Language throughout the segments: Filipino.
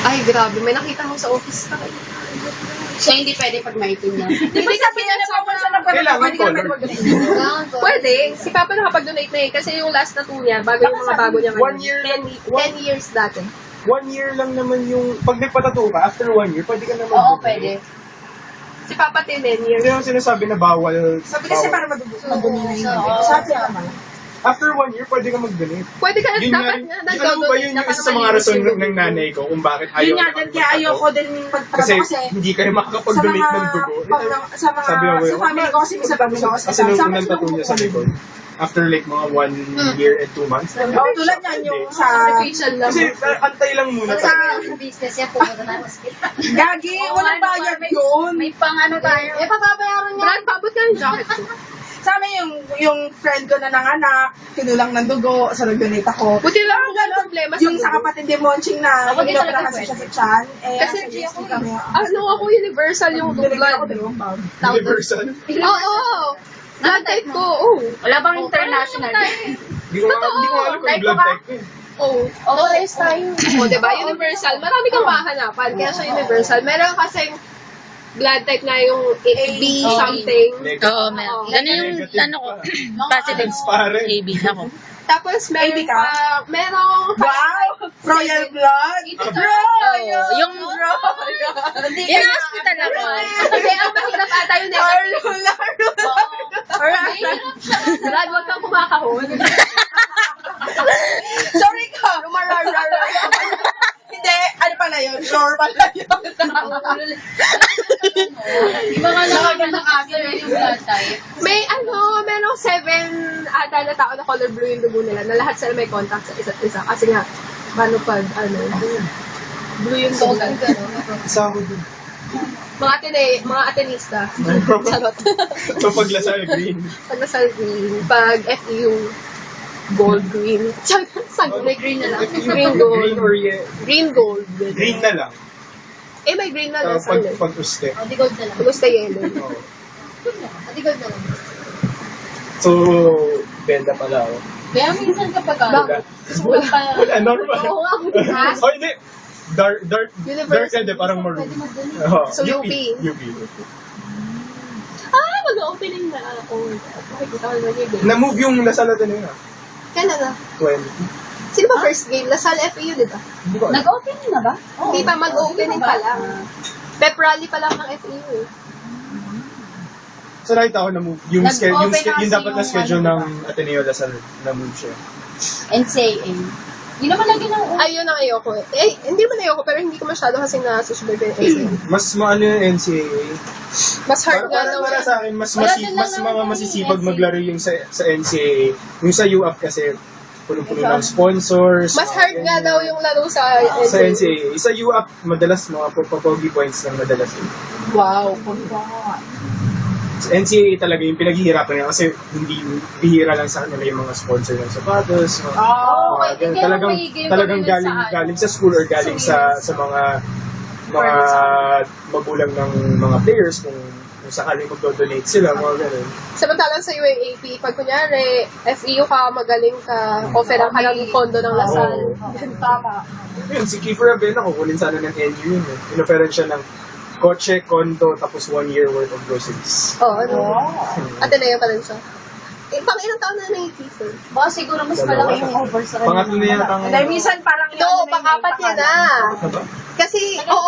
Ay, grabe. May nakita ko sa office ka. Siya hindi pwede pag maitim na. Di ba sabi niya na bawal sa Kailangan pwede ka color. pwede mag-donate. Pwede. Si Papa nakapag-donate na eh. Kasi yung last na 2 niya, bago yung mga bago niya. 1 year lang. 10 years dati. 1 year lang naman yung, pag nagpatato ka, after 1 year, pwede ka naman. Oo, pwede. Si Papa 10 years. Kasi yung sinasabi na bawal. Sabi kasi para madumi na yun. Sabi naman. After 1 year, pwede ka mag-donate. Pwede ka Yun nga dapat rin, na alam mo ba yun yung isa sa mga rason ng nanay ko kung bakit ayaw Yun nga, na din kaya ayoko din magpatato Kasi kasi hindi kayo makakapag-donate ng dugo. sa mga Sabi ko, sa family ko kasi sa family ko Kasi nung unang tattoo niya sa likod, after like mga 1 year and 2 months. Oh, tulad yan yung sa Application lang. Kasi antay lang muna. sa business yan, pumunta na hospital. gagi, walang bayad yun. May pang ano tayo. Eh, papabayaran niya. Brad, pabot ka ng jacket ko. Sa amin yung friend ko na nanganak, kinulang ng dugo, so nag-donate ako. Buti lang Parang kung ganon, problema sa yung sa dugo. kapatid ni Monching na Ako din inoperahan talaga siya sa tiyan, Kasi ako kami. Ano ako, universal yung Donate blood. ako dalawang pound. Universal. Oo. Blood type ko. Oh. Wala bang international? Hindi ko alam kung blood type ko. Oh. Oo, rest tayo. O, diba? Universal. Marami kang mahanapan. Kaya siya universal. Meron kasing blood type na yung AB something. Oo, meron. Ganun yung, ano ko, positive Transparent. AB ako. Tapos meron AB ka? pa, merong Wow! Royal blood! Oo, yung, yung hospital ako. Kasi ang mahirap ata yung negative. Brad, huwag kang kumakahon. Sorry ka! Hindi, ano pala yun? Sure pala yun. Di ba nga nakaganda kasi yung blood type? May merong 7 ata na tao na color blue yung dugo nila, na lahat sila may contact sa isa't isa. Kasi nga, paano pag, blue yung dugo. Isa ako dun. Mga atenista. Charot. So pag lasal, green. Pag nasa green, pag FEU, gold, green. Saan? May green na lang. Green, gold. Green or Green, gold. green na lang. Eh, may green na lang. Saan? Pag uste. O, di gold na lang. Gusto yellow. Oo. O, di gold na lang. So, benda pala ako. Kaya minsan kapag Bakit? Wala, normal. Oo, ako din. Oh, hindi. Dark University. hindi, parang maroon. Pwede mag-donate. Oo, So, UP. UP. Mag-opening na ako. Makikita ko naman yung game. Na-move yung Lasal na yun. Kailan na? 20. Sino ba first game? Lasal FEU, di ba? Hindi ko alam. Nag-opening na ba? Hindi pa, mag-opening pa lang. Pep rally pa lang ng FEU eh. So nakita ko na-move. Yung Nag-open yung kasi dapat na yung schedule ano, ng Ateneo Lasal, na-move siya. NCAA. Yun naman lagi ng Ayun ang ayoko. Eh, hindi man ayoko, pero hindi ko masyado kasi nasusunod yung FEU. Mas maano yung NCAA. Mas hard nga daw. Para sa akin, mas Wala din lang mas naman mga yung masisipag NCAA. maglaro yung sa NCAA. Yung sa UAP kasi, puno-puno ng sponsors. Mas mga hard nga ganyan. daw yung laro sa Sa NCAA. NCAA. Sa UAP, madalas mga pogi points lang madalas. Wow. Sa NCAA talaga yung pinaghihirapan niya kasi hindi bihira lang sa kanila yung mga sponsor ng sapatos. Mga, mga okay. ganun. Kaya Talagang may game talagang kami galing sa ano. galing sa school or galing sa mga magulang ng mga players kung sakaling magdo-donate sila, mga ganun. Samantalang sa UAAP, pag kunyari, FEU ka, magaling ka, offeran ka ng kondo ng Lasal. Tama. Yun, si Kiefer Abena, kukunin sana ng NU yun. Inoferan siya ng kotse, kondo, tapos 1 year worth of groceries. Oo, Ateneo pa rin siya. Eh, pang ilang taon na na-Kiefer? Baka siguro mas malaki yung over sa kanya. Pangatlo na yata ang... Dahil minsan parang No, pang-apat niya na. Ano ba? Kasi,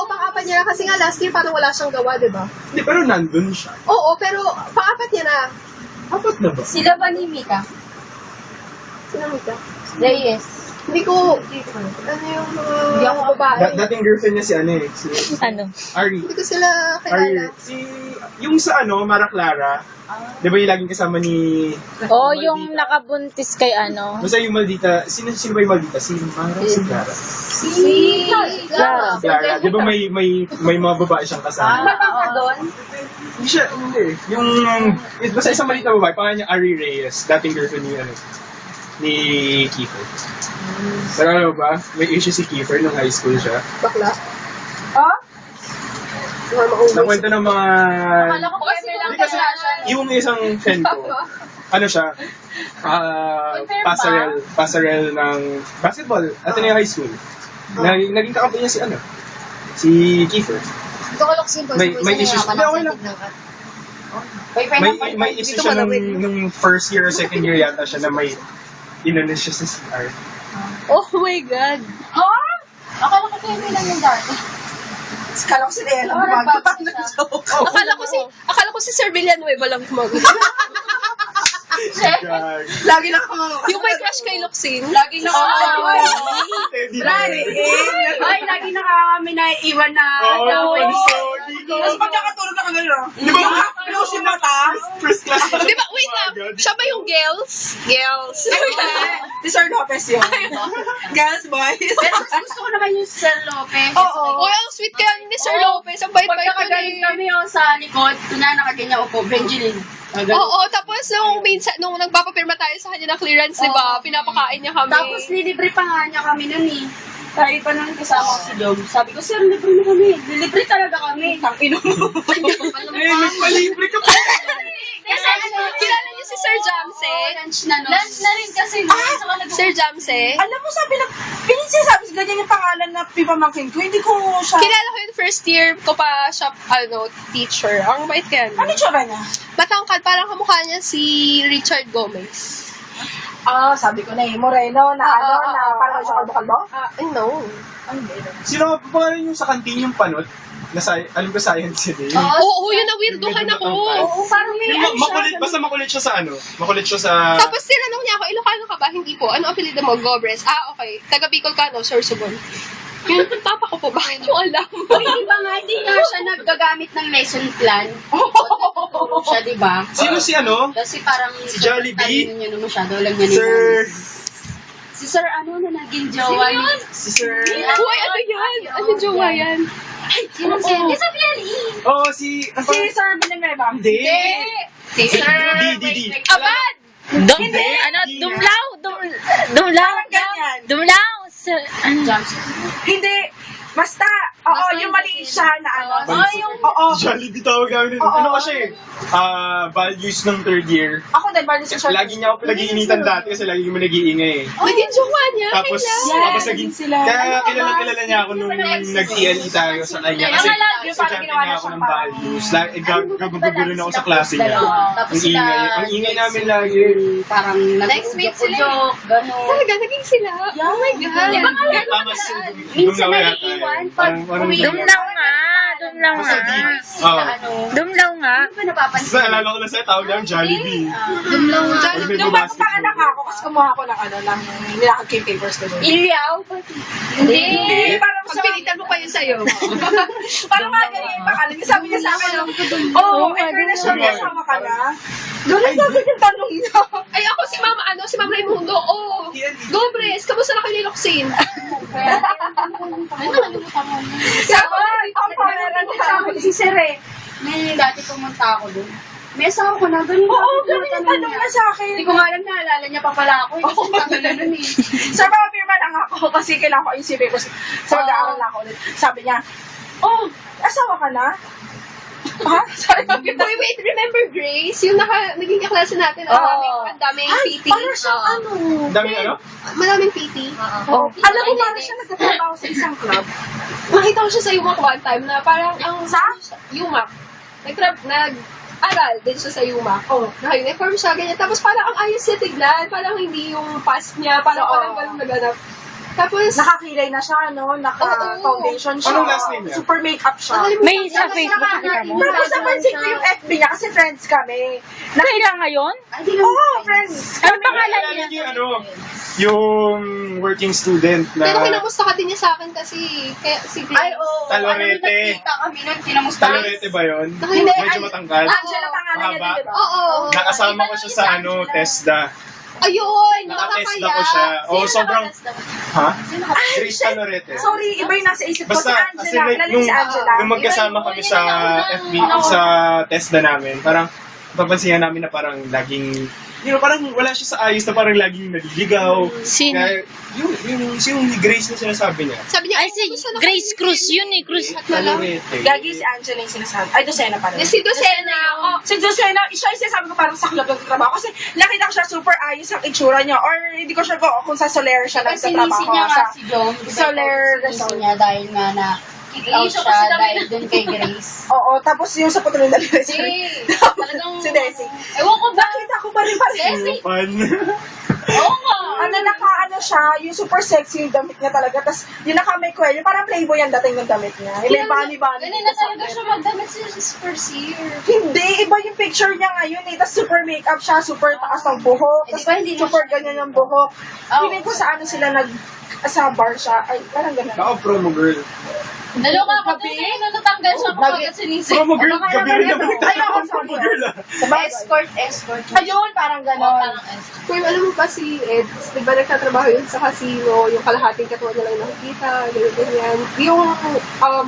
pang-apat niya na. Kasi nga last year parang wala siyang gawa, di ba? Hindi, pero nandun siya. Oo, pero pang-apat niya na. Apat na ba? Sila ba ni Mika? Sinamit ka? Reyes. Hindi ko, ano yung mga babae. Dating girlfriend niya si ano eh, si Ano? Ari. Hindi ko sila kilala. Yung sa ano, Mara Clara, di ba yung laging kasama ni... Oh, yung nakabuntis kay ano. Basta yung Maldita, sino ba yung Maldita? Si Mara, si Clara. Clara. Clara, di ba may mga babae siyang kasama? Ano doon? Hindi siya, hindi. Yung, basta isang Maldita babae, pangalan niya Ari Reyes, dating girlfriend ni, ni Kiefer. Pero ano ba, may issue si Kiefer nung high school siya. Bakla. Oh? Mga maubos. Nakwento ng mga... Akala ko kasi lang Hindi kasi, yung isang friend ko, ano siya, passerelle ng basketball at High School. Naging kakampi niya si ano, Si Kiefer. Ito ko loksin ko. May issues. Hindi, okay lang. May issue siya nung first year or second year yata siya na may inano siya sa CR. Oh my God. Ha? Akala ko kayo lang yung dati. Kala ko si Ella. Oh, nagbago siya. Akala ko si Sir Villanueva lang gumagawa. God. Lagi na ako. Yung may crush kay Luxin. Lagi na Teddy Lagi. bear. Ay, lagi na kami naiiwan na. Oo, Tapos pagkakatulog na kagano. Di ba? Close yung mata. First class. Di ba, wait lang. Siya ba yung girls? Girls. Si Sir Lopez yun. Girls, boys. Pero mas gusto ko naman yung Sir Lopez. Oo. Uy, ang sweet kaya ni Sir Lopez. Ang bait-bait ko Pagkakagaling kami yung sa likod, nakakaganya upo, Benjamin. Oo, tapos nung nagpapapirma tayo sa kanya ng clearance, di ba? Pinapakain niya kami. Tapos nilibre pa nga niya kami nun eh. Tayo pa nang kasama ko si Dom. Sabi ko, Sir, libre mo kami. Nilibre talaga kami. Ang ino mo. Nagpalibre ka pa. Kasi ano, Kilala niyo si Sir Jamse? lunch na no. Lunch na rin kasi. Sir Jamse? Alam mo, sabi na, pinagsasabi, ganyan yung pangalan na pipamangkin ko. Hindi ko siya. Kilala ko yung first year ko pa siya, teacher. Ang bait kaya. Ano yung tsura niya? Matangkad, parang kamukha niya si Richard Gomez. Sabi ko na Moreno, na parang siya kalbo-kalbo? No. Sino ang pangalan yung sa kantin yung panot? Alam ko science yun eh. Oo, yun na-weirdohan ako. Oo, parang may ano Makulit, basta makulit siya sa ano? Makulit siya sa... Tapos tinanong niya ako, Ilocano ka ba? Hindi po. Ano apelido mo? Gobres. Okay. Taga Bicol ka, no? Sorsogon. Yun, papa ko po. Bakit mo alam? Hindi ba nga, hindi nga siya naggagamit ng lesson plan. Siya, di ba? Sino si ano? Kasi parang Si Jollibee? talino niya naman masyado. Alam niya Sir... Si Sir ano na naging jowa ni... Si Sir... Uy, ano yan? Ano jowa yan? Sino si... Di sa PLE. Oh, si... Si Sir Villanueva. Hindi. Si Sir... Di. Abad! Dumlaw. Ganyan. Dumlaw. Ano? Hindi. Basta, yung maliit siya na ano. Oo. Jollibee tawag namin. Oo. Ano kasi? Values ng third year. Ako din, bali si Sir. Lagi niya ako pinag-iinitan dati kasi lagi mo nag-iingay eh. Naging jowa niya. Tapos naging... Kaya kilala niya ako nung nag-TLE tayo sa kanya. Kasi estudyante niya ako ng values. Gagugulo na ako sa klase niya. Tapos Ang ingay namin lagi. Parang Next week sila. Gano'n. Talaga, naging sila. Oh my God. Di ba nga Kaya tama si minsan Dumlaw yata naiiwan eh. pag Parang- uwi. Dumlaw nga. Basta di. Oo. Dumlaw nga. Ano ba napapansin? Basta alala ko na sa'yo, tawag niya Jollibee. Dumlaw nga. Pag Nung bago nag-basket pa anak ako, kasi kumuha ako ng nilakad ko yung papers ko doon. Ilyaw? Hindi. Parang Pagpilitan mo pa yun sa'yo. Parang mga ganyan yung pangalan. Sabi niya sa akin, international kasama ka na. Doon ang sabi yung tanong niya. Ay, ako si Ma'am Raimundo. Oh, Gobres, kamusta na kayo ni Luxin? Ano nalimutan mo? Sabi, ang pangalan niya. Sabi si Sir eh. May dati pumunta ako doon. May asawa ko na, ganun Oo, ganun yung tanong niya sa akin. Hindi ko nga alam, naalala niya pa pala ako. Kasi tagal na nun eh. Sir, papirma lang ako kasi kailangan ko yung CV ko. Sa mag-aaral na ako ulit. Sabi niya, asawa ka na? Ha? Sorry, Wait, remember Grace? Yung naging kaklase natin, ang daming PT. Para siyang ano? Dami ano? Maraming PT. Alam mo, para siya nagtatrabaho sa isang club. Nakita ko siya sa UMAC one time na parang ang UMAC. Nag-aral din siya sa UMAC. Naka-uniform siya, ganyan. Tapos parang ang ayos niya tignan. Parang hindi yung past niya. Parang walang ganun naganap. Tapos, Nakakilay na siya, no? Naka-foundation siya. Anong last name niya? Super makeup siya. May sa Facebook nakita mo. Tapos napansin ko yung FB niya kasi friends kami. Kailan ngayon? Oo, friends. Ano pangalan Kailangan niya? yung ano, yung working student na... pero kinamusta ka din niya sa akin kasi, kaya si Grace. Ay, oo. Talorete. Nagkita kami nun, kinamusta. Talorete ba yun? Hindi, Medyo matangkad. Angela pangalan niya Mahaba. din, diba? Oo. Nakasama ko siya sa ano, TESDA. Ayun, Naka-TESDA ko siya. Sobrang... Ha? Grace Talorete. Sorry, iba yung nasa isip ko. Si Basta, kasi Angela. like, Kilala si Angela. nung magkasama kami sa FB, sa TESDA namin, parang napapansin namin na parang laging, parang wala siya sa ayos na parang laging naliligaw. Sino? Kaya, yung Grace na sinasabi niya. Sabi niya, Ay, si Grace Cruz yun eh. Cruz. Talorete. Gagi si Angela yung sinasabi. Ay, Docena pala. Si Docena, Si Docena, siya yung sinasabi ko parang sa club nagtatrabaho. Kasi nakita ko siya super ayos ang itsura niya. Or hindi ko sure kung sa Soler siya Kasi nagtatrabaho. nisi niya nga Sa si Jom. Soler Nisi niya dahil nga na kick out siya dahil dun kay Grace. Oo, tapos yung sa patuloy na Grace. Talagang... Si Desi. Ewan ko ba? Nakita ko pa rin pa rin. Desi? Fun. Oo nga. Ano siya, yung super sexy yung damit niya talaga. Tapos yung naka-may kwelyo, parang playboy ang dating ng damit niya. Yung may bani-bani. Ganun na talaga siya magdamit si first year. Hindi, iba yung picture niya ngayon eh. Tapos super makeup siya, super taas ng buhok. Eh, di Tapos ba hindi na super siya- ganyan yung buhok. Oh. Feeling ko sa ano sila sa bar siya. Ay, parang ganun. Baka promo girl. Naloka ako dun eh. Nung natanggal siya kapag sinisip. Promo girl, baka gabi naman rin naman ito. Ay, ako, promo sorry. girl ah. Escort. Ayun, parang Oo, ganun. parang escort. Kung alam mo pa si Eds, di ba nagtatrabaho yun sa casino, yung kalahating katuwa niya lang nakikita, ganyan. Yung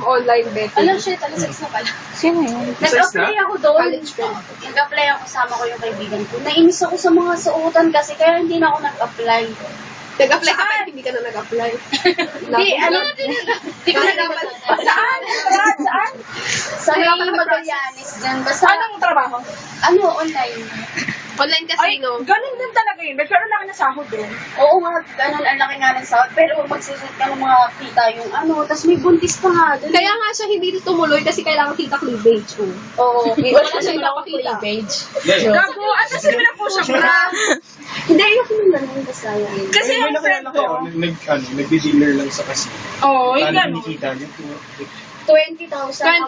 online betting. Alam, shit, alas 6 na pala. Sino yun? Nag-apply ako doon. College friend. Nag-apply ako, kasama ko yung kaibigan ko. Nainis ako sa mga suotan kasi kaya hindi na ako nag-apply. Nag-apply ka pero hindi ka na nag-apply. Hindi, hindi ko nag-apply. Saan? Saan? Sa may Magallanes dyan. Basta, Anong trabaho? online. Online Ay, casino. ganun din talaga yun. Pero laki na sahod din. Oo nga, ganun, ang laki nga ng sahod. Pero magsusunod ka ng mga kita yung tapos may buntis pa nga dun. Kaya nga siya hindi tumuloy kasi kailangan kita cleavage. Oo, Wala siya ipapakita. Gago, kasi mo na po siya bra. Hindi, ayoko nung ganun. Basta yan. Kasi May yung friend nakilala ko. kayo, nagdi-dealer lang sa casino. Oo, yung Paano ganun. kinikita niyo? 20,000.